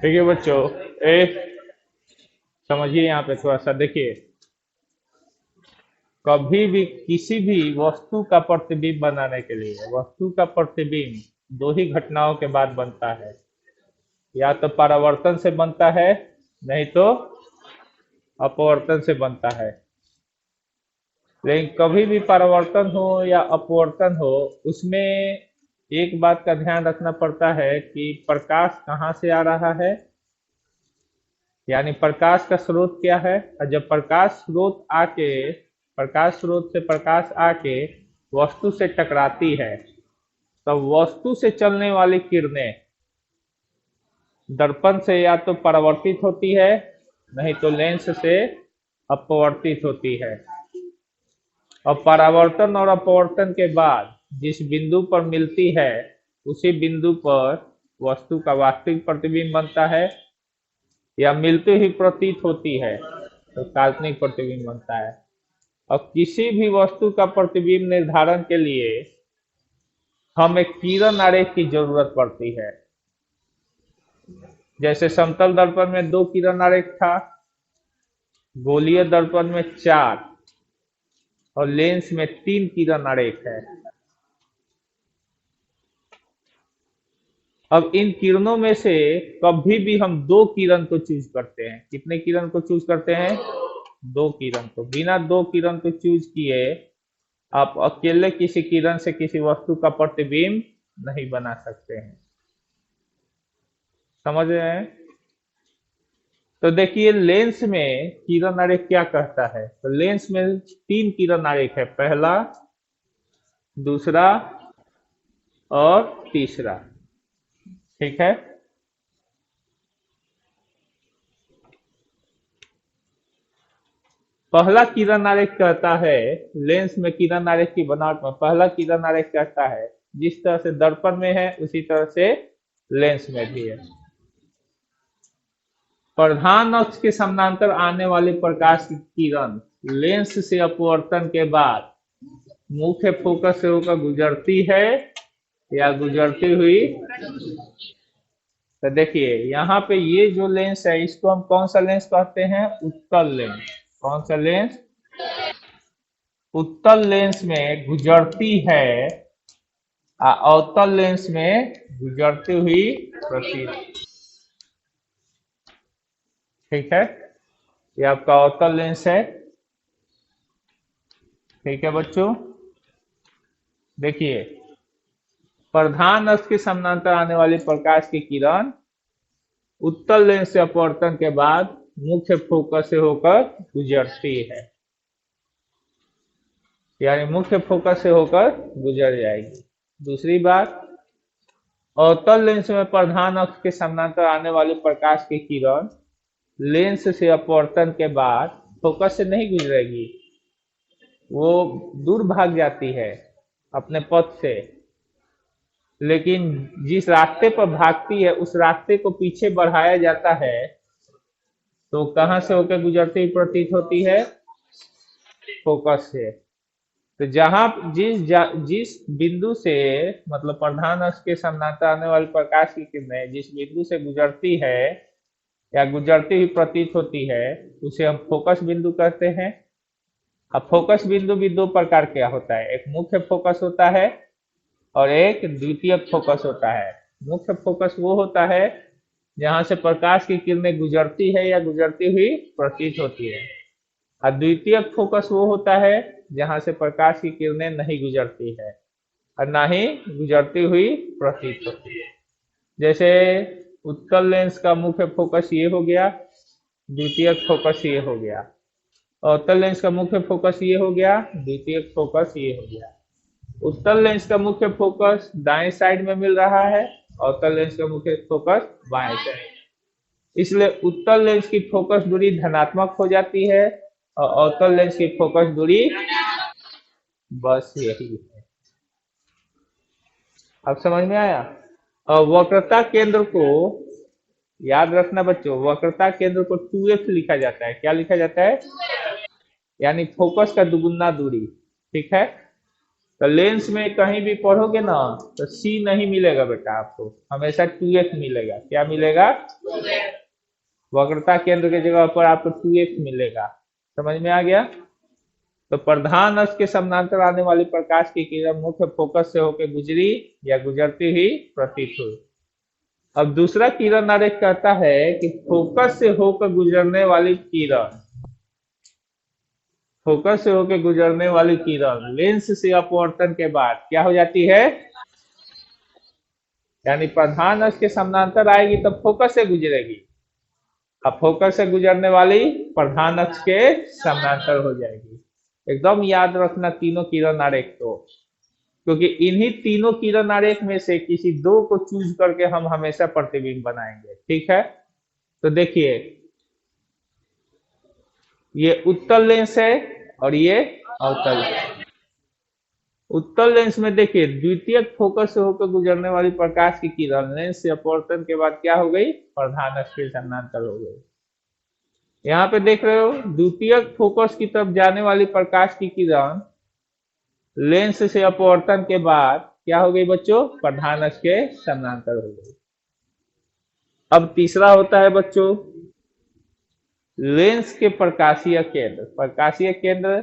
देखिए बच्चों, ए समझिए यहाँ पे थोड़ा सा देखिए। कभी भी किसी भी वस्तु का प्रतिबिंब बनाने के लिए वस्तु का प्रतिबिंब दो ही घटनाओं के बाद बनता है। या तो परावर्तन से बनता है, नहीं तो अपवर्तन से बनता है। लेकिन कभी भी परावर्तन हो या अपवर्तन हो, उसमें एक बात का ध्यान रखना पड़ता है कि प्रकाश कहाँ से आ रहा है, यानी प्रकाश का स्रोत क्या है। और जब प्रकाश स्रोत से प्रकाश आके वस्तु से टकराती है, तब वस्तु से चलने वाली किरणें दर्पण से या तो परावर्तित होती है, नहीं तो लेंस से अपवर्तित होती है। और परावर्तन और अपवर्तन के बाद जिस बिंदु पर मिलती है, उसी बिंदु पर वस्तु का वास्तविक प्रतिबिंब बनता है, या मिलते ही प्रतीत होती है तो काल्पनिक प्रतिबिंब बनता है। और किसी भी वस्तु का प्रतिबिंब निर्धारण के लिए हमें किरण आरेख की जरूरत पड़ती है। जैसे समतल दर्पण में 2 किरण आरेख था, गोलीय दर्पण में 4 और लेंस में 3 किरण आरेख है। अब इन किरणों में से कभी भी हम 2 किरण को चूज करते हैं। कितने किरण को चूज करते हैं? 2 किरण को। बिना 2 किरण को चूज किए आप अकेले किसी किरण से किसी वस्तु का प्रतिबिंब नहीं बना सकते हैं। समझ रहे हैं? तो देखिए, लेंस में किरण आरेख क्या कहता है। तो लेंस में 3 किरण आरेख है, पहला, दूसरा और तीसरा। ठीक है। पहला किरण आरेख कहता है, लेंस में किरण आरेख की बनावट में पहला किरण आरेख कहता है जिस तरह से दर्पण में है उसी तरह से लेंस में भी है। प्रधान अक्ष के समानांतर आने वाली प्रकाश की किरण लेंस से अपवर्तन के बाद मुख्य फोकस से होकर गुजरती है या गुजरती हुई। तो देखिए यहाँ पे ये जो लेंस है, इसको हम कौन सा लेंस कहते हैं? उत्तल लेंस। कौन सा लेंस? उत्तल लेंस में गुजरती है, अवतल लेंस में गुजरती हुई प्रतीत। ठीक है, ये आपका अवतल लेंस है। ठीक है बच्चों, देखिए, प्रधान अक्ष के समानांतर आने वाली प्रकाश की किरण उत्तल लेंस से अपवर्तन के बाद मुख्य फोकस से होकर गुजरती है, यानी मुख्य फोकस से होकर गुजर जाएगी। दूसरी बात, अवतल लेंस में प्रधान अक्ष के समानांतर आने वाली प्रकाश की किरण लेंस से अपवर्तन के बाद फोकस से नहीं गुजरेगी, वो दूर भाग जाती है अपने पथ से। लेकिन जिस रास्ते पर भागती है उस रास्ते को पीछे बढ़ाया जाता है, तो कहां से होकर गुजरती हुई प्रतीत होती है? फोकस से। तो जिस बिंदु से, मतलब प्रधान अक्ष के समानांतर आने वाली प्रकाश की किरणें जिस बिंदु से गुजरती है या गुजरती हुई प्रतीत होती है, उसे हम फोकस बिंदु कहते हैं। अब फोकस बिंदु भी 2 प्रकार का होता है, एक मुख्य फोकस होता है और एक द्वितीयक फोकस होता है। मुख्य फोकस वो होता है जहां से प्रकाश की किरणें गुजरती है या गुजरती हुई प्रतीत होती है, और द्वितीयक फोकस वो होता है जहां से प्रकाश की किरणें नहीं गुजरती है और ना ही गुजरती हुई प्रतीत होती है। जैसे उत्तल लेंस का मुख्य फोकस ये हो गया, द्वितीयक फोकस ये हो गया। अवतल लेंस का मुख्य फोकस ये हो गया, द्वितीयक फोकस ये हो गया। उत्तल लेंस का मुख्य फोकस दाएं साइड में मिल रहा है, अवतल लेंस का मुख्य फोकस बाएं साइड। इसलिए उत्तल लेंस की फोकस दूरी धनात्मक हो जाती है और अवतल लेंस की फोकस दूरी, बस यही है। अब समझ में आया? और वक्रता केंद्र को याद रखना बच्चों, वक्रता केंद्र को 2f लिखा जाता है। क्या लिखा जाता है? यानी फोकस का दुगुना दूरी। ठीक है, तो लेंस में कहीं भी पढ़ोगे ना तो सी नहीं मिलेगा बेटा, आपको हमेशा 2x मिलेगा। क्या मिलेगा? वक्रता केंद्र की जगह पर आपको 2x मिलेगा। समझ में आ गया? तो प्रधान अक्ष के समानांतर आने वाली प्रकाश की किरण मुख्य फोकस से होकर गुजरी या गुजरती ही प्रतीत हुई। अब दूसरा किरण आरेख कहता है कि फोकस से होकर गुजरने वाली किरण, फोकस से होकर गुजरने वाली किरण लेंस से अपवर्तन के बाद क्या हो जाती है? यानी प्रधान अक्ष के समानांतर आएगी तब फोकस से गुजरेगी। अब फोकस से गुजरने वाली प्रधान अक्ष के समानांतर हो जाएगी। एकदम याद रखना तीनों किरण आरेख को, क्योंकि इन्हीं तीनों किरण आरेख में से किसी दो को चूज करके हम हमेशा प्रतिबिंब बनाएंगे। ठीक है, तो देखिए ये उत्तल लेंस है और ये अवतल लेंस। उत्तल लेंस में देखिए द्वितीयक फोकस से होकर गुजरने वाली प्रकाश की किरण लेंस से अपवर्तन के बाद क्या हो गई? प्रधान अक्ष के समानांतर हो गई। यहाँ पे देख रहे हो द्वितीयक फोकस की तरफ जाने वाली प्रकाश की किरण लेंस से अपवर्तन के बाद क्या हो गई बच्चों? प्रधान अक्ष के समानांतर हो गई। अब तीसरा होता है बच्चों लेंस के प्रकाशीय केंद्र। प्रकाशीय केंद्र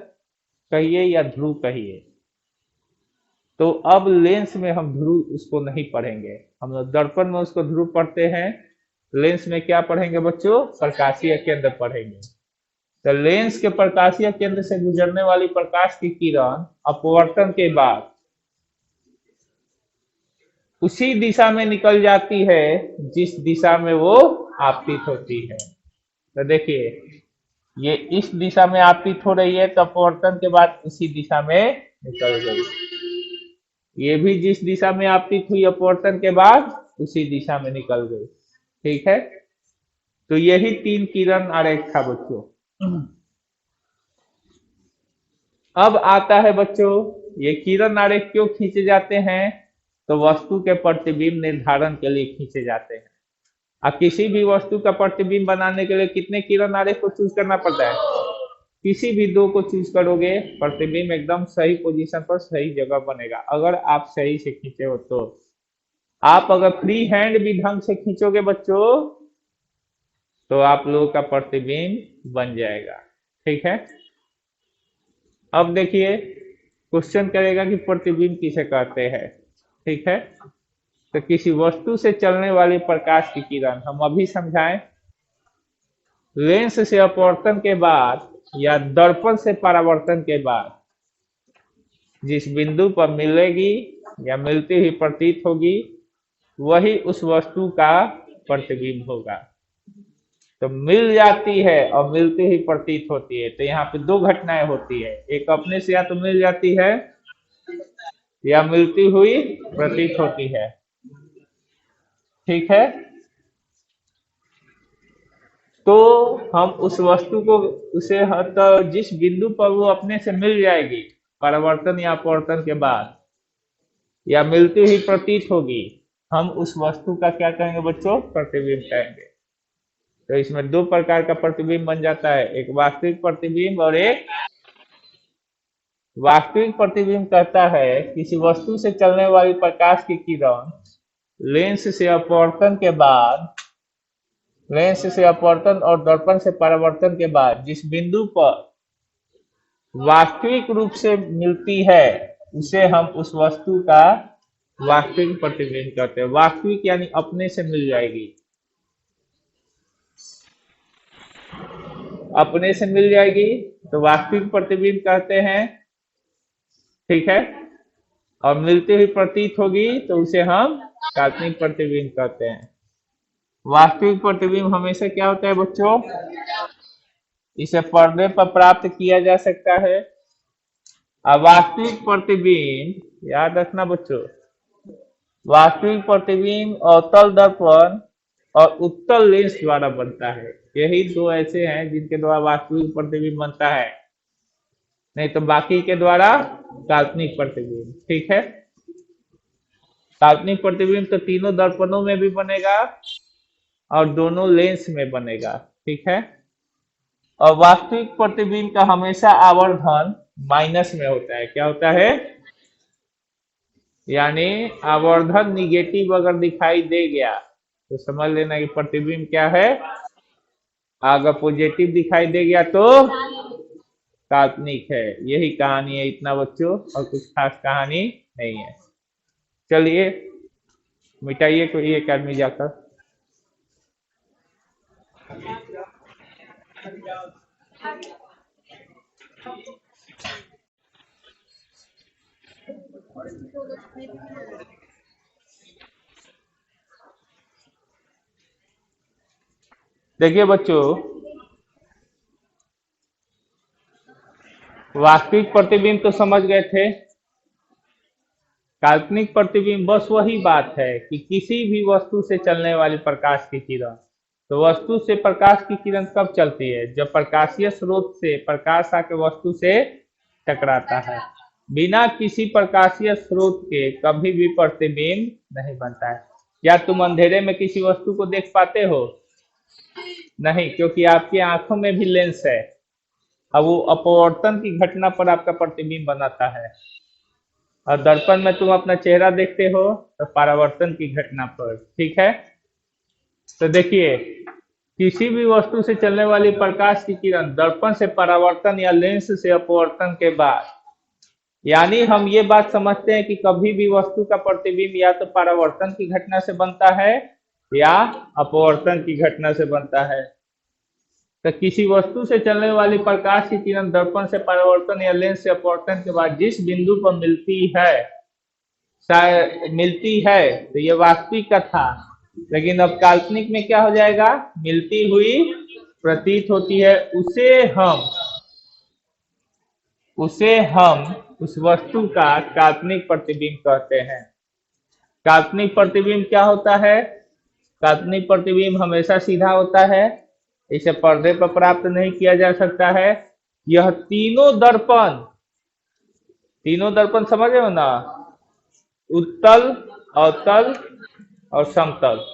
कहिए या ध्रुव कहिए, तो अब लेंस में हम ध्रुव उसको नहीं पढ़ेंगे। हम लोग दर्पण में उसको ध्रुव पढ़ते हैं, लेंस में क्या पढ़ेंगे बच्चों? प्रकाशीय केंद्र पढ़ेंगे। तो लेंस के प्रकाशीय केंद्र से गुजरने वाली प्रकाश की किरण अपवर्तन के बाद उसी दिशा में निकल जाती है जिस दिशा में वो आपतित होती है। तो देखिए ये इस दिशा में आपतित हो रही है तो अपवर्तन के बाद उसी दिशा में निकल गई। ये भी जिस दिशा में आपतित हुई अपवर्तन के बाद उसी दिशा में निकल गई। ठीक है, तो यही तीन किरण आरेख था बच्चों। अब आता है बच्चों ये किरण आरेख क्यों खींचे जाते हैं? तो वस्तु के प्रतिबिंब निर्धारण के लिए खींचे जाते हैं। अब किसी भी वस्तु का प्रतिबिंब बनाने के लिए कितने किरण आरेख को चूज करना पड़ता है? किसी भी दो को चूज करोगे प्रतिबिंब एकदम सही पोजीशन पर सही जगह बनेगा, अगर आप सही से खींचे हो तो। आप अगर फ्री हैंड भी ढंग से खींचोगे बच्चों तो आप लोगों का प्रतिबिंब बन जाएगा। ठीक है, अब देखिए क्वेश्चन करेगा कि प्रतिबिंब किसे कहते हैं। ठीक है, तो किसी वस्तु से चलने वाली प्रकाश की किरण हम अभी समझाएं, लेंस से अपवर्तन के बाद या दर्पण से परावर्तन के बाद जिस बिंदु पर मिलेगी या मिलती ही प्रतीत होगी वही उस वस्तु का प्रतिबिंब होगा। तो मिल जाती है और मिलती ही प्रतीत होती है, तो यहाँ पे दो घटनाएं होती है, एक अपने से या तो मिल जाती है या मिलती हुई प्रतीत होती है। ठीक है, तो हम उस वस्तु को उसे तो जिस बिंदु पर वो अपने से मिल जाएगी परावर्तन या अपवर्तन के बाद या मिलती हुई प्रतीत होगी, हम उस वस्तु का क्या कहेंगे बच्चों? प्रतिबिंब कहेंगे। तो इसमें दो प्रकार का प्रतिबिंब बन जाता है, एक वास्तविक प्रतिबिंब और एक वास्तविक प्रतिबिंब कहता है किसी वस्तु से चलने वाली प्रकाश की किरण लेंस से अपवर्तन के बाद, लेंस से अपवर्तन और दर्पण से परावर्तन के बाद जिस बिंदु पर वास्तविक रूप से मिलती है उसे हम उस वस्तु का वास्तविक प्रतिबिंब कहते हैं। वास्तविक यानी अपने से मिल जाएगी, अपने से मिल जाएगी तो वास्तविक प्रतिबिंब कहते हैं। ठीक है, और मिलती हुई प्रतीत होगी तो उसे हम काल्पनिक प्रतिबिंब कहते हैं। वास्तविक प्रतिबिंब हमेशा क्या होता है बच्चों? इसे पर्दे पर प्राप्त किया जा सकता है। अवास्तविक प्रतिबिंब याद रखना बच्चों, वास्तविक प्रतिबिंब अवतल दर्पण और उत्तल लेंस द्वारा बनता है। यही दो ऐसे हैं जिनके द्वारा वास्तविक प्रतिबिंब बनता है, नहीं तो बाकी के द्वारा काल्पनिक प्रतिबिंब। ठीक है, काल्पनिक प्रतिबिंब तो तीनों दर्पणों में भी बनेगा और दोनों लेंस में बनेगा। ठीक है, और वास्तविक प्रतिबिंब का हमेशा आवर्धन माइनस में होता है। क्या होता है? यानी आवर्धन निगेटिव अगर दिखाई दे गया तो समझ लेना कि प्रतिबिंब क्या है, अगर पॉजिटिव दिखाई दे गया तो काल्पनिक है। यही कहानी है इतना बच्चों, और कुछ खास कहानी नहीं है। चलिए मिटाइए कोई एक आदमी जाकर। देखिए बच्चों, वास्तविक प्रतिबिंब तो समझ गए थे। काल्पनिक प्रतिबिंब बस वही बात है कि किसी भी वस्तु से चलने वाली प्रकाश की किरण, तो वस्तु से प्रकाश की किरण कब चलती है, जब प्रकाशीय स्रोत से प्रकाश आके वस्तु से टकराता है। बिना किसी प्रकाशीय स्रोत के कभी भी प्रतिबिंब नहीं बनता है। क्या तुम अंधेरे में किसी वस्तु को देख पाते हो? नहीं, क्योंकि आपकी आंखों में भी लेंस है। अब वो अपवर्तन की घटना पर आपका प्रतिबिंब बनाता है, और दर्पण में तुम अपना चेहरा देखते हो तो परावर्तन की घटना पर। ठीक है, तो देखिए, किसी भी वस्तु से चलने वाली प्रकाश की किरण दर्पण से परावर्तन या लेंस से अपवर्तन के बाद, यानी हम ये बात समझते हैं कि कभी भी वस्तु का प्रतिबिंब या तो परावर्तन की घटना से बनता है या अपवर्तन की घटना से बनता है। तो किसी वस्तु से चलने वाली प्रकाश की किरण दर्पण से परावर्तन या लेंस से अपवर्तन के बाद जिस बिंदु पर मिलती है तो ये वास्तविक का था। लेकिन अब काल्पनिक में क्या हो जाएगा, मिलती हुई प्रतीत होती है, उसे हम उस वस्तु का काल्पनिक प्रतिबिंब कहते हैं। काल्पनिक प्रतिबिंब क्या होता है? काल्पनिक प्रतिबिंब हमेशा सीधा होता है, इसे पर्दे पर प्राप्त नहीं किया जा सकता है। यह तीनों दर्पण समझ रहे हो ना, उत्तल, अवतल और समतल।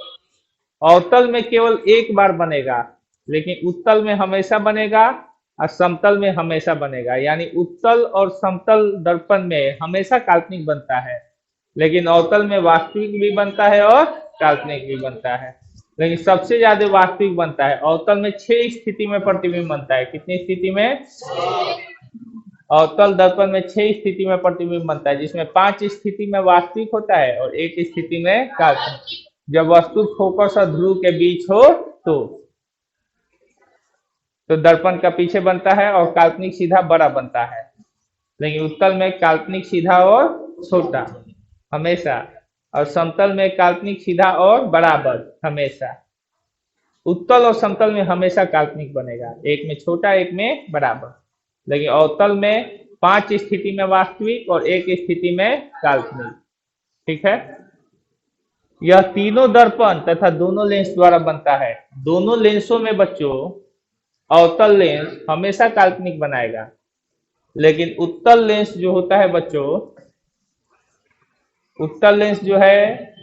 अवतल में केवल एक बार बनेगा, लेकिन उत्तल में हमेशा बनेगा और समतल में हमेशा बनेगा। यानी उत्तल और समतल दर्पण में हमेशा काल्पनिक बनता है, लेकिन अवतल में वास्तविक भी बनता है और काल्पनिक भी बनता है। लेकिन सबसे ज्यादा वास्तविक बनता है। अवतल में 6 स्थिति में प्रतिबिंब बनता है। कितनी स्थिति में? अवतल दर्पण में 6 स्थिति में प्रतिबिंब बनता है, जिसमें 5 स्थिति में वास्तविक होता है और 1 स्थिति में काल्पनिक। जब वस्तु फोकस और ध्रुव के बीच हो तो दर्पण का पीछे बनता है और काल्पनिक सीधा बड़ा बनता है। लेकिन उत्तल में काल्पनिक सीधा और छोटा हमेशा, और समतल में काल्पनिक सीधा और बराबर हमेशा। उत्तल और समतल में हमेशा काल्पनिक बनेगा, एक में छोटा एक में बराबर। लेकिन अवतल में 5 स्थिति में वास्तविक और 1 स्थिति में काल्पनिक। ठीक है, यह तीनों दर्पण तथा दोनों लेंस द्वारा बनता है। दोनों लेंसों में बच्चों अवतल लेंस हमेशा काल्पनिक बनाएगा, लेकिन उत्तल लेंस जो होता है बच्चों, उत्तल लेंस जो है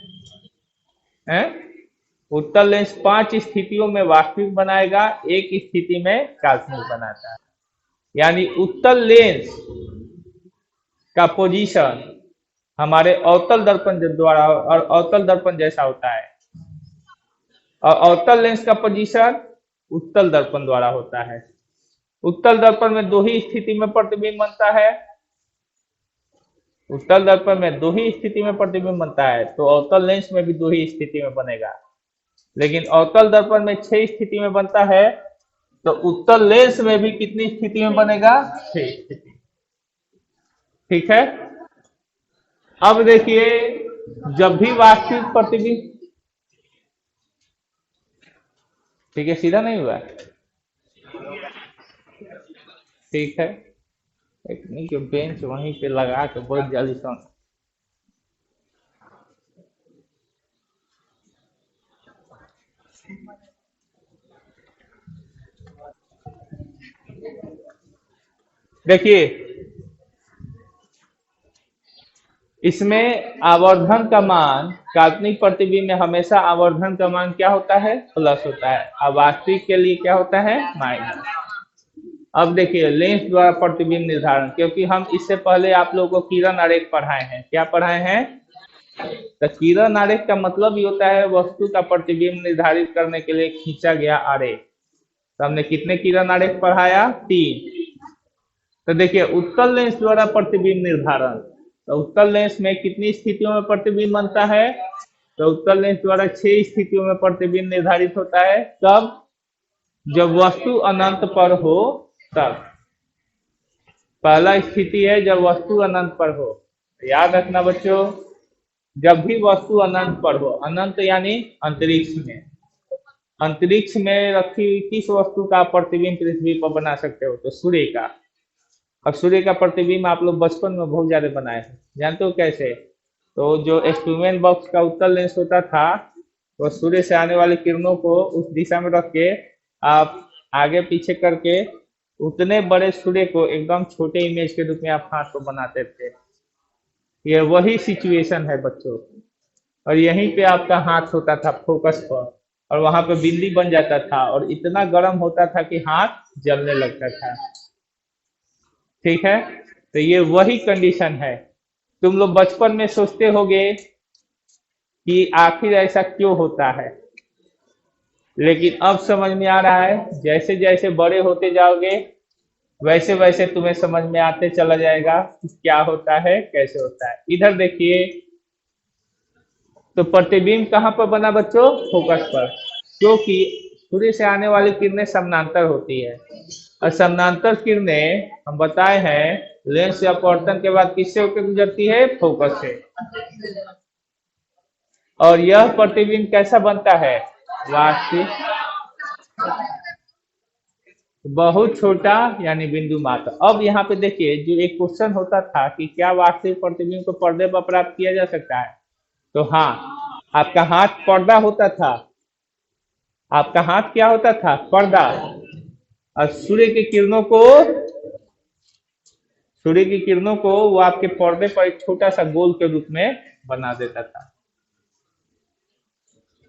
उत्तल लेंस 5 स्थितियों में वास्तविक बनाएगा, 1 स्थिति में काल्पनिक बनाता है। यानी उत्तल लेंस का पोजीशन हमारे अवतल दर्पण द्वारा और अवतल दर्पण जैसा होता है, और अवतल लेंस का पोजीशन उत्तल दर्पण द्वारा होता है। उत्तल दर्पण में 2 ही स्थिति में प्रतिबिंब बनता है, उत्तल दर्पण में 2 ही स्थिति में प्रतिबिंब बनता है, तो अवतल लेंस में भी 2 ही स्थिति में बनेगा। लेकिन अवतल दर्पण में 6 स्थिति में बनता है, तो उत्तल लेंस में भी कितनी स्थिति में बनेगा? 6 स्थिति। ठीक है, अब देखिए, जब भी वास्तविक प्रतिबिंब, ठीक है, सीधा नहीं हुआ, ठीक है, एक बेंच वहीं पे लगा के बहुत जल्दी सुन। देखिए, इसमें आवर्धन का मान, काल्पनिक प्रतिबिंब में हमेशा आवर्धन का मान क्या होता है? प्लस होता है, और वास्तविक के लिए क्या होता है? माइनस। अब देखिए लेंस द्वारा प्रतिबिंब निर्धारण, क्योंकि हम इससे पहले आप लोगों को किरण आरेख पढ़ाए हैं। क्या पढ़ाए हैं? तो किरण आरेख का मतलब ये होता है वस्तु का प्रतिबिंब निर्धारित करने के लिए खींचा गया आरेख। तो हमने कितने किरण आरेख पढ़ाया? 3। तो देखिए उत्तल लेंस द्वारा प्रतिबिंब निर्धारण, तो उत्तल लेंस में कितनी स्थितियों में प्रतिबिंब बनता है? तो उत्तल लेंस द्वारा 6 स्थितियों में प्रतिबिंब निर्धारित होता है। कब? जब वस्तु अनंत पर हो तब। पहला स्थिति है जब वस्तु अनंत पर हो। याद रखना बच्चों, जब भी वस्तु अनंत पर हो, अनंत यानी अंतरिक्ष में, अंतरिक्ष में रखी हुई किस वस्तु का प्रतिबिंब पृथ्वी पर बना सकते हो? तो सूर्य का। और सूर्य का प्रतिबिंब आप लोग बचपन में बहुत ज्यादा बनाए हैं, जानते हो कैसे? तो जो एक्सपेरिमेंट बॉक्स का उत्तल लेंस होता था, वो सूर्य से आने वाली किरणों को उस दिशा में रख के आप आगे पीछे करके उतने बड़े सूर्य को एकदम छोटे इमेज के रूप में आप हाथ को बनाते थे। ये वही सिचुएशन है बच्चों। और यहीं पे आपका हाथ होता था फोकस पर, और वहां पे बिंदी बन जाता था और इतना गर्म होता था कि हाथ जलने लगता था। ठीक है, तो ये वही कंडीशन है। तुम लोग बचपन में सोचते होगे कि आखिर ऐसा क्यों होता है, लेकिन अब समझ में आ रहा है। जैसे जैसे बड़े होते जाओगे वैसे वैसे तुम्हें समझ में आते चला जाएगा कि क्या होता है, कैसे होता है। इधर देखिए, तो प्रतिबिंब कहाँ पर बना बच्चों? फोकस पर, क्योंकि सूर्य से आने वाली किरणें समानांतर होती है, और समानांतर किरणें हम बताए हैं लेंस या अपवर्तन के बाद किससे होकर गुजरती है? फोकस से। और यह प्रतिबिंब कैसा बनता है? वास्तविक बहुत छोटा यानी बिंदु मात्र। अब यहाँ पे देखिए, जो एक क्वेश्चन होता था कि क्या वास्तविक प्रतिबिंब को पर्दे पर प्राप्त किया जा सकता है, तो हाँ, आपका हाथ पर्दा होता था। आपका हाथ क्या होता था? पर्दा। और सूर्य की किरणों को वो आपके पर्दे पर एक छोटा सा गोल के रूप में बना देता था।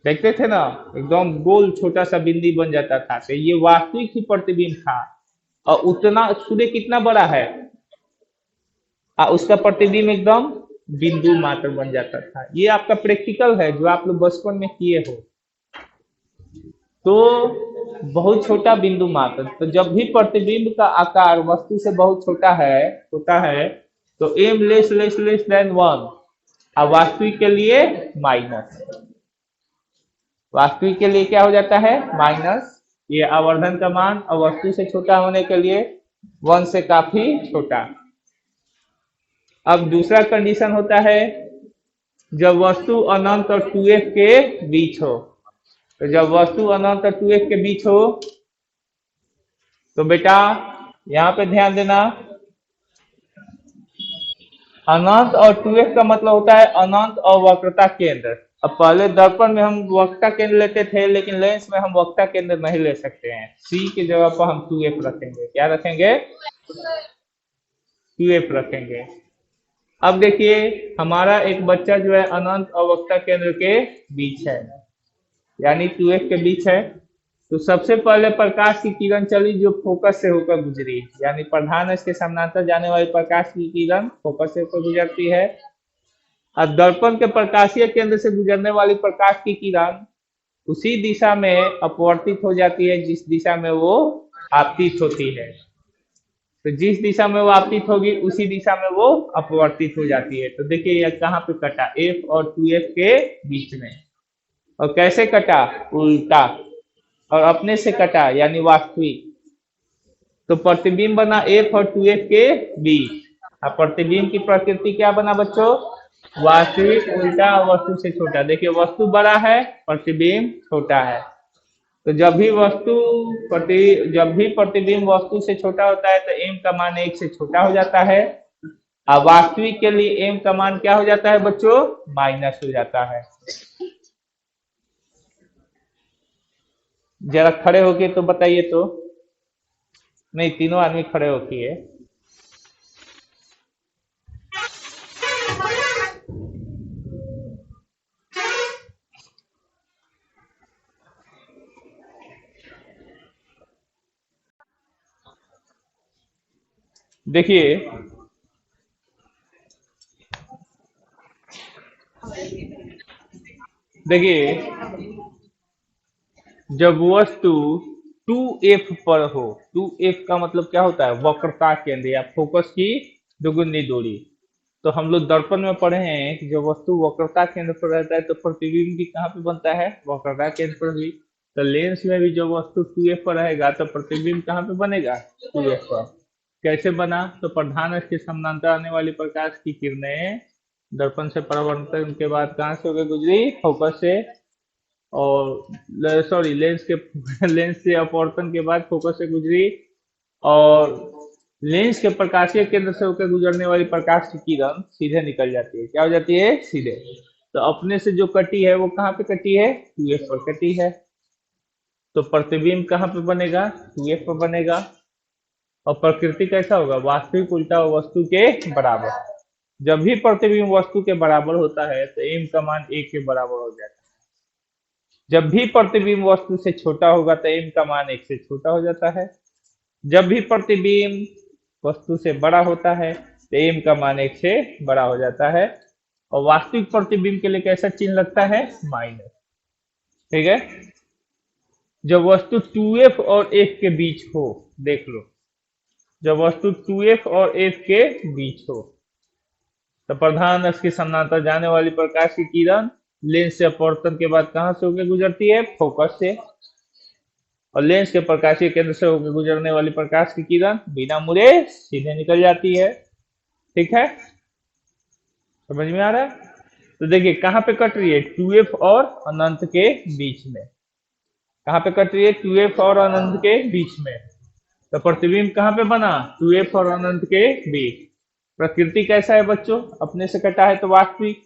देखते थे ना, एकदम गोल छोटा सा बिंदी बन जाता था। तो ये वास्तविक ही प्रतिबिंब था। और उतना सूर्य कितना बड़ा है, उसका प्रतिबिंब एकदम बिंदु मात्र बन जाता था। ये आपका प्रैक्टिकल है जो आप लोग बचपन में किए हो। तो बहुत छोटा बिंदु मात्र, तो जब भी प्रतिबिंब का आकार वस्तु से बहुत छोटा है होता है, तो m less less less than 1, और वास्तविक के लिए माइनस। वास्तविक के लिए क्या हो जाता है? माइनस। ये आवर्धन का मान और वस्तु से छोटा होने के लिए 1 से काफी छोटा। अब दूसरा कंडीशन होता है जब वस्तु अनंत और 2f के बीच हो। तो जब वस्तु अनंत और 2f के बीच हो, तो बेटा यहाँ पे ध्यान देना, अनंत और 2f का मतलब होता है अनंत और वक्रता केंद्र। अब पहले दर्पण में हम वक्रता केंद्र लेते थे, लेकिन लेंस में हम वक्रता केंद्र नहीं ले सकते हैं। C की जगह पर हम 2f रखेंगे। क्या रखेंगे? 2f रखेंगे। अब देखिए, हमारा एक बच्चा जो है अनंत और वक्रता केंद्र के बीच है, यानी 2f के बीच है। तो सबसे पहले प्रकाश की किरण चली जो फोकस से होकर गुजरी, यानी प्रधान अक्ष के समानांतर जाने वाली प्रकाश की किरण फोकस से होकर गुजरती है। अब दर्पण के प्रकाशीय केंद्र से गुजरने वाली प्रकाश की किरण उसी दिशा में अपवर्तित हो जाती है जिस दिशा में वो आपतित होती है। तो जिस दिशा में वो आपतित होगी उसी दिशा में वो अपवर्तित हो जाती है। तो देखिए यह कहाँ पे कटा? F और 2F के बीच में। और कैसे कटा? उल्टा। और अपने से कटा यानी वास्तविक। तो प्रतिबिंब बना F और 2F के बीच। अब प्रतिबिंब की प्रकृति क्या बना बच्चों? वास्तविक, उल्टा, वस्तु से छोटा। देखिए वस्तु बड़ा है, प्रतिबिंब छोटा है। तो जब भी प्रतिबिंब वस्तु से छोटा होता है तो m का मान 1 से छोटा हो जाता है। अब वास्तविक के लिए m का मान क्या हो जाता है बच्चों? माइनस हो जाता है। जरा खड़े होके तो बताइए तो। नहीं, तीनों आदमी खड़े होके। देखिए देखिए जब वस्तु 2f पर हो, 2f का मतलब क्या होता है, वक्रता केंद्र या फोकस की दुगुनी दूरी। तो हम लोग दर्पण में पढ़े हैं कि जब वस्तु वक्रता केंद्र पर रहता है तो प्रतिबिंब भी कहाँ पे बनता है, वक्रता केंद्र पर भी। तो लेंस में भी जब वस्तु 2f पर रहेगा तो प्रतिबिंब कहाँ पे बनेगा, 2f पर। कैसे बना, तो प्रधान अक्ष के समानांतर आने वाली प्रकाश की किरणें दर्पण से परावर्तन के बाद कहाँ से होकर गुजरी, फोकस से, और सॉरी लेंस के लेंस से अपवर्तन के बाद फोकस से गुजरी, और लेंस के प्रकाशीय केंद्र से होकर गुजरने वाली प्रकाश की किरण सीधे निकल जाती है, क्या हो जाती है, सीधे। तो अपने से जो कटी है वो कहाँ पे कटी है, 2f पर कटी है। तो प्रतिबिंब कहाँ पे बनेगा, 2f पर बनेगा। और प्रकृति कैसा होगा, वास्तविक उल्टा वस्तु के बराबर। जब भी प्रतिबिंब वस्तु के बराबर होता है तो एम का मान 1 के बराबर हो जाता है। जब भी प्रतिबिंब वस्तु से छोटा होगा तो एम का मान 1 से छोटा हो जाता है। जब भी प्रतिबिंब वस्तु से बड़ा होता है तो एम का मान 1 से बड़ा हो जाता है। और वास्तविक प्रतिबिंब के लिए कैसा चिन्ह लगता है, माइनस। ठीक है। जब वस्तु 2f और f के बीच हो, देख लो, जब वस्तु 2f और f के बीच हो तो प्रधान अक्ष के समानांतर जाने वाली प्रकाश की किरण लेंस से अपवर्तन के बाद कहां से होकर गुजरती है, फोकस से। और लेंस के प्रकाशीय केंद्र से होकर गुजरने वाली प्रकाश की किरण बिना मुड़े सीधे निकल जाती है। ठीक है, समझ में आ रहा है। तो देखिए कहाँ पे कट रही है, 2f और अनंत के बीच में। कहाँ पे कट रही है, 2f और अनंत के बीच में। तो प्रतिबिंब कहाँ पे बना, 2f और अनंत के बीच। प्रकृति कैसा है बच्चों, अपने से कटा है तो वास्तविक,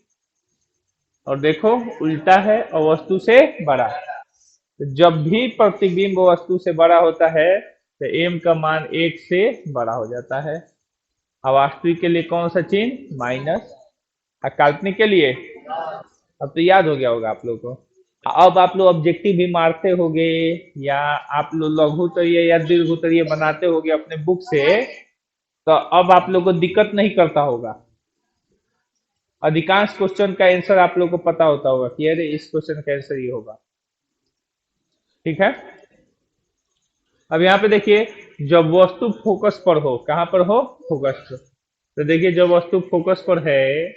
और देखो उल्टा है और वस्तु से बड़ा। तो जब भी प्रतिबिंब वस्तु से बड़ा होता है तो एम का मान 1 से बड़ा हो जाता है। अवास्तविक के लिए कौन सा चिन्ह, माइनस। और काल्पनिक के लिए, अब तो याद हो गया होगा आप लोगों को। अब आप लोग ऑब्जेक्टिव भी मारते होगे, या आप लोग लघु उत्तरीय या दीर्घ उत्तरीय बनाते होगे अपने बुक से, तो अब आप लोग को दिक्कत नहीं करता होगा। अधिकांश क्वेश्चन का आंसर आप लोग को पता होता होगा कि अरे इस क्वेश्चन का आंसर ये होगा। ठीक है। अब यहाँ पे देखिए, जब वस्तु फोकस पर हो, कहाँ पर हो, फोकस पर। तो देखिए जब वस्तु फोकस पर है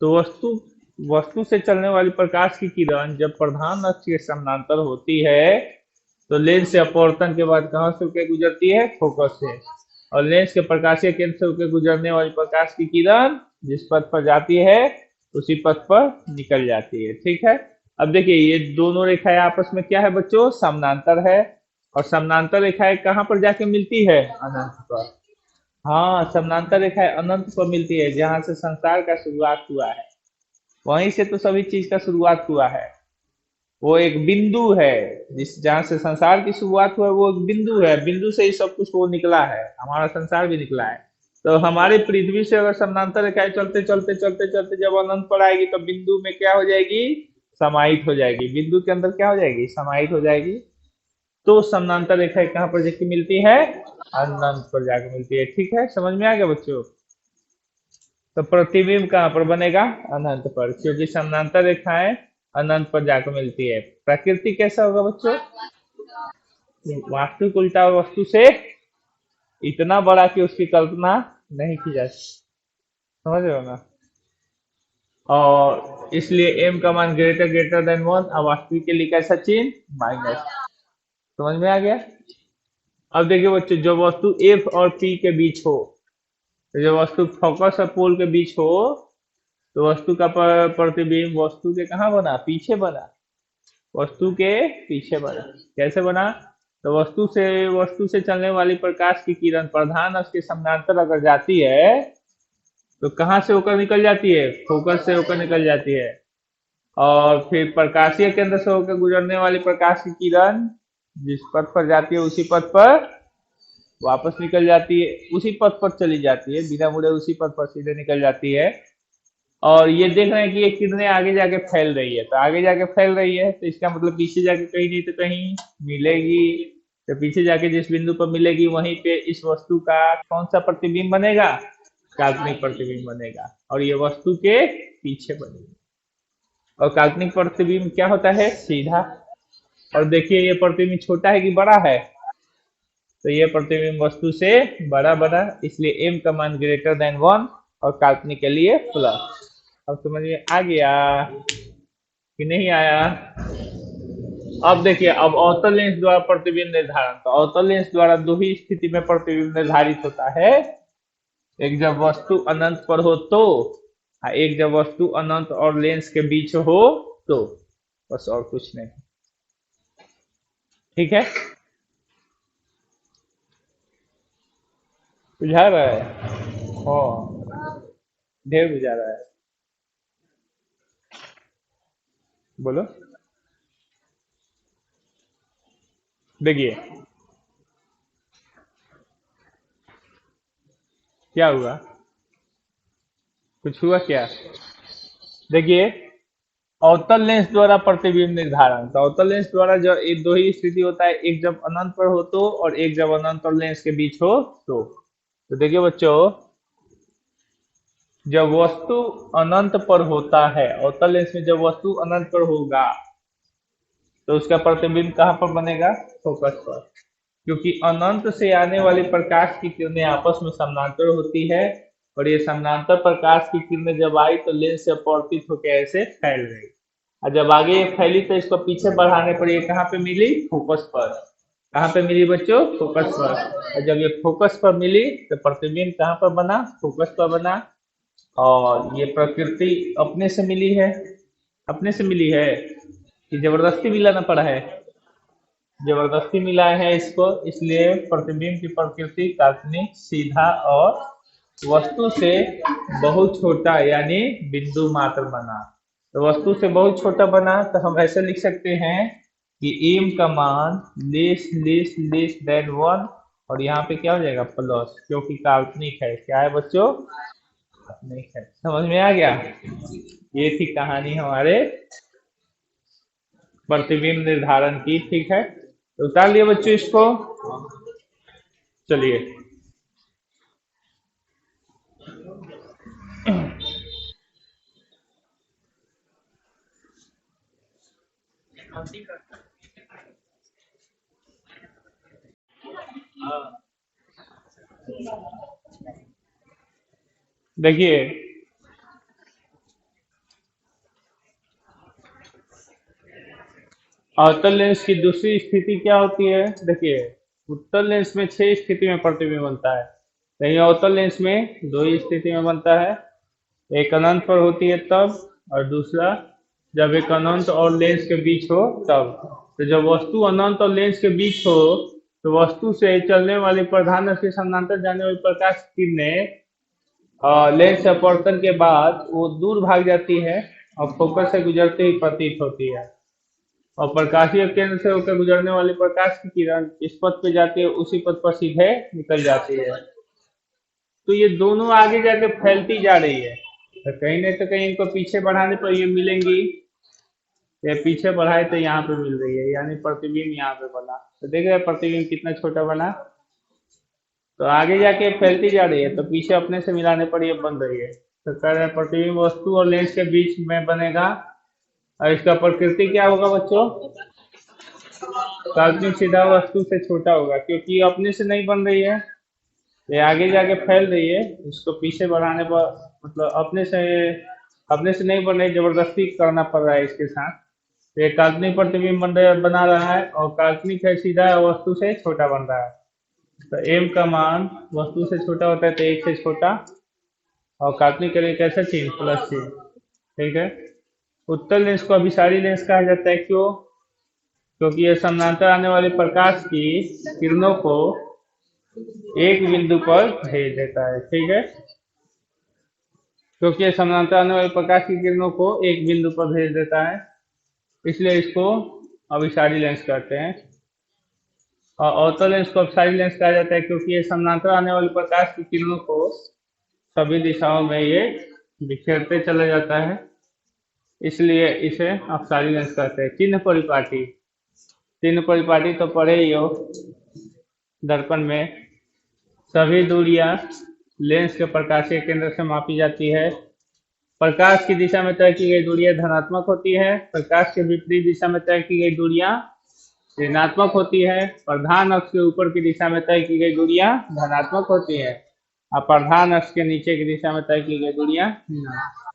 तो वस्तु वस्तु से चलने वाली प्रकाश की किरण जब प्रधान अक्ष के समानांतर होती है तो लेंस से अपवर्तन के बाद कहाँ से होकर गुजरती है, फोकस से। और लेंस के प्रकाशीय केंद्र से होकर गुजरने वाली प्रकाश की किरण जिस पथ पर जाती है उसी पथ पर निकल जाती है। ठीक है। अब देखिए ये दोनों रेखाएं आपस में क्या है बच्चों, समानांतर है। और समानांतर रेखाएं कहाँ पर जाके मिलती है, अनंत पर। हाँ, समानांतर रेखाएं अनंत पर मिलती है, जहां से संसार का शुरुआत हुआ है वहीं से तो सभी चीज का शुरुआत हुआ है। वो एक बिंदु है, जिस जहां से संसार की शुरुआत हुआ है वो एक बिंदु है, बिंदु से ही सब कुछ वो निकला है, हमारा संसार भी निकला है। तो हमारी पृथ्वी से अगर समानांतर रेखाएं चलते चलते चलते चलते जब अनंत पर आएगी तो बिंदु में क्या हो जाएगी, समाहित हो जाएगी, बिंदु के अंदर क्या हो जाएगी, समाहित हो जाएगी। तो समानांतर रेखाएं कहाँ पर जाके मिलती है, अनंत पर जाके मिलती है। ठीक है, समझ में आ गया बच्चों। तो प्रतिबिंब कहाँ पर बनेगा, अनंत पर, क्योंकि समानांतर रेखाएं अनंत पर जाकर मिलती है। प्रकृति कैसा होगा बच्चों, वास्तविक उल्टा वस्तु से इतना बड़ा कि उसकी कल्पना नहीं की जा सकती। समझ रहे हो ना। और इसलिए एम का मान ग्रेटर ग्रेटर देन 1, अवास्तविक के लिए कैसा चिन्ह, माइनस। समझ में आ गया। अब देखिए बच्चों, जो वस्तु एफ और पी के बीच हो, तो जो वस्तु फोकस और पोल के बीच हो तो वस्तु का प्रतिबिंब वस्तु के कहाँ बना, पीछे बना, वस्तु के पीछे बना। कैसे बना, तो वस्तु से चलने वाली प्रकाश की किरण प्रधान अक्ष के समानांतर अगर जाती है तो कहाँ से होकर निकल जाती है, फोकस से होकर निकल जाती है। और फिर प्रकाशीय केंद्र से होकर गुजरने वाली प्रकाश की किरण जिस पथ पर जाती है उसी पथ पर वापस निकल जाती है, उसी पथ पर चली जाती है, बिना मुड़े उसी पथ पर सीधे निकल जाती है। और ये देख रहे हैं कि ये किरणें आगे जाके फैल रही है, तो आगे जाके फैल रही है तो इसका मतलब पीछे जाके कहीं नहीं तो कहीं मिलेगी। तो पीछे जाके जिस बिंदु पर मिलेगी वहीं पे इस वस्तु का कौन सा प्रतिबिंब बनेगा, काल्पनिक प्रतिबिंब बनेगा, और ये वस्तु के पीछे बनेगी। और काल्पनिक प्रतिबिंब क्या होता है, सीधा। और देखिए ये प्रतिबिंब छोटा है कि बड़ा है, तो ये प्रतिबिंब वस्तु से बड़ा बड़ा, इसलिए m का मान ग्रेटर देन 1 और काल्पनिक के लिए प्लस। अब समझ में आ गया कि नहीं आया? अब देखिए, अब अवतल लेंस द्वारा प्रतिबिंब निर्धारण, तो अवतल लेंस द्वारा दो ही स्थिति में प्रतिबिंब निर्धारित होता है, एक जब वस्तु अनंत पर हो तो, एक जब वस्तु अनंत और लेंस के बीच हो तो, बस और कुछ नहीं। ठीक है, बुझा रहा है? हाँ, ढेर बुझा रहा है। बोलो। देखिए क्या हुआ, कुछ हुआ क्या? देखिए, अवतल लेंस द्वारा प्रतिबिंब निर्धारण, तो अवतल लेंस द्वारा जो एक दो ही स्थिति होता है, एक जब अनंत पर हो तो, और एक जब अनंत और लेंस के बीच हो तो देखिए बच्चों, जब वस्तु अनंत पर होता है, अवतल लेंस में जब वस्तु अनंत पर होगा तो उसका प्रतिबिंब कहाँ पर बनेगा, फोकस पर, क्योंकि अनंत से आने वाली प्रकाश की किरणें आपस में समानांतर होती है, और ये समानांतर प्रकाश की किरणें जब आई तो लेंस से अपवर्तित होकर ऐसे फैल गई, और जब आगे ये फैली तो इसको पीछे बढ़ाने पर ये कहाँ पे मिली, फोकस पर। कहाँ पे मिली बच्चों, फोकस पर। और जब ये फोकस पर मिली तो प्रतिबिंब कहाँ पर बना, फोकस पर बना। और ये प्रकृति अपने से मिली है, अपने से मिली है कि जबरदस्ती मिलाना पड़ा है, जबरदस्ती मिला है इसको, इसलिए प्रतिबिंब की प्रकृति काल्पनिक, सीधा और वस्तु से बहुत छोटा यानी बिंदु मात्र बना। तो वस्तु से बहुत छोटा बना तो हम ऐसे लिख सकते हैं कि m का मान लेस लेस लेस देन 1, और यहाँ पे क्या हो जाएगा, प्लस, क्योंकि काल्पनिक है। क्या है बच्चों, काल्पनिक है। समझ में आ गया? ये थी कहानी हमारे प्रतिबिंब निर्धारण की। ठीक है, तो उतार लिए बच्चों इसको। चलिए, देखिए अवतल लेंस की दूसरी स्थिति क्या होती है। देखिए, उत्तल लेंस में 6 स्थिति में प्रतिबिंब बनता है, लेकिन अवतल लेंस में 2 ही स्थिति में बनता है। एक अनंत पर होती है तब, और दूसरा जब एक अनंत और लेंस के बीच हो तब। तो जब वस्तु अनंत और लेंस के बीच हो तो वस्तु से चलने वाली प्रधान अक्ष के समानांतर जाने वाली प्रकाश की किरणें लेंस से अपवर्तन के बाद वो दूर भाग जाती है और फोकस से गुजरते ही प्रतीत होती है, और प्रकाशीय केंद्र से होकर गुजरने वाली प्रकाश की किरण इस पथ पे जाके उसी पथ पर सीधे निकल जाती है। तो ये दोनों आगे जाके फैलती जा रही है, तो कहीं नहीं तो कहीं इनको पीछे बढ़ाने पर ये मिलेंगी, ये पीछे बढ़ाए तो यहाँ पे मिल रही है, यानी प्रतिबिंब यहाँ पे बना। तो देख रहे हैं प्रतिबिंब कितना छोटा बना, तो आगे जाके फैलती जा रही है, तो पीछे अपने से मिलाने पर ये बन रही है। तो कह रहे हैं प्रतिबिंब वस्तु और लेंस के बीच में बनेगा, और इसका प्रकृति क्या होगा बच्चों, काल्पनिक, सीधा, वस्तु से छोटा होगा, क्योंकि ये अपने से नहीं बन रही है, ये आगे जाके फैल रही है। इसको पीछे बढ़ाने पर मतलब अपने से नहीं बन रही, जबरदस्ती करना पड़ रहा है इसके साथ। तो ये काल्पनिक प्रतिबिंब बना रहा है, और काल्पनिक है सीधा, वस्तु से छोटा बन रहा है। तो m का मान वस्तु से छोटा होता है तो 1 से छोटा, और काल्पनिक के लिए कैसा चिन्ह, प्लस चिन्ह। ठीक है, उत्तल लेंस को अभिसारी लेंस कहा जाता है। क्यों, क्योंकि यह समानांतर आने वाले प्रकाश की किरणों को एक बिंदु पर भेज देता है। ठीक है, क्योंकि यह समानांतर आने वाले प्रकाश की किरणों को एक बिंदु पर भेज देता है, इसलिए इसको अभिसारी लेंस कहते हैं। और अवतल लेंस को अपसारी लेंस कहा जाता है, क्योंकि ये समानांतर आने वाले प्रकाश की किरणों को सभी दिशाओं में ये बिखेरते चला जाता है, इसलिए इसे अपसारी लेंस कहते हैं। चिन्ह परिपाटी, तीन परिपाटी तो पढ़े ही हो दर्पण में। सभी दूरियां लेंस के प्रकाशीय केंद्र से मापी जाती है। प्रकाश की दिशा में तय की गई दूरियां धनात्मक होती है। प्रकाश के विपरीत दिशा में तय की गई दूरियां ऋणात्मक होती है। प्रधान अक्ष के ऊपर की दिशा में तय की गई दूरियां धनात्मक होती है और प्रधान अक्ष के नीचे की दिशा में तय की गई दूरियां ऋणात्मक।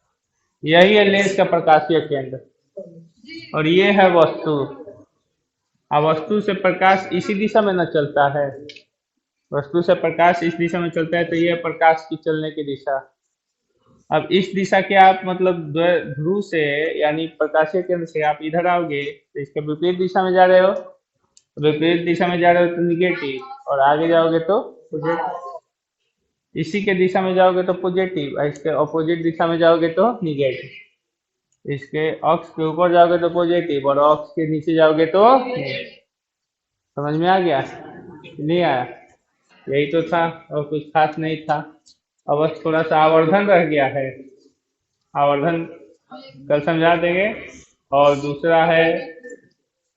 यही है लेंस का प्रकाशीय केंद्र। और ये है वस्तु। अब वस्तु से प्रकाश इसी दिशा में न चलता है। वस्तु से प्रकाश इस दिशा में चलता है तो ये है प्रकाश की चलने की दिशा। अब इस दिशा के आप मतलब ध्रुव से यानी प्रकाशीय केंद्र से आप इधर आओगे तो इसके विपरीत दिशा में जा रहे हो। विपरीत दिशा में जा रहे हो तो निगेटिव और आगे जाओगे तो पॉजिटिव। इसी के दिशा में जाओगे तो पॉजिटिव और इसके ऑपोजिट दिशा में जाओगे तो निगेटिव। इसके अक्ष के ऊपर जाओगे तो पॉजिटिव और अक्ष के नीचे जाओगे तो negative। समझ में आ गया नहीं आया? यही तो था और कुछ खास नहीं था। अब बस थोड़ा सा आवर्धन रह गया है। आवर्धन कल समझा देंगे। और दूसरा है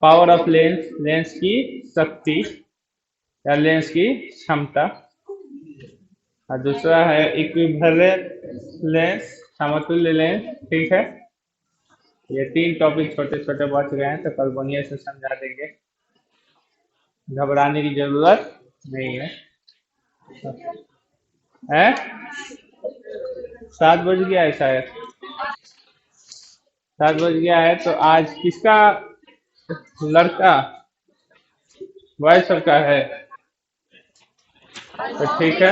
पावर ऑफ लेंस, लेंस की शक्ति या लेंस की क्षमता। और दूसरा है इक्विवेलेंट लेंस, समतुल्य लेंस। ठीक है, ये तीन टॉपिक छोटे छोटे बच गए हैं तो कल बढ़िया से समझा देंगे। घबराने की जरूरत नहीं है। है 7 बज गया है शायद। 7 बज गया है तो आज किसका लड़का बॉय सबका है तो ठीक है।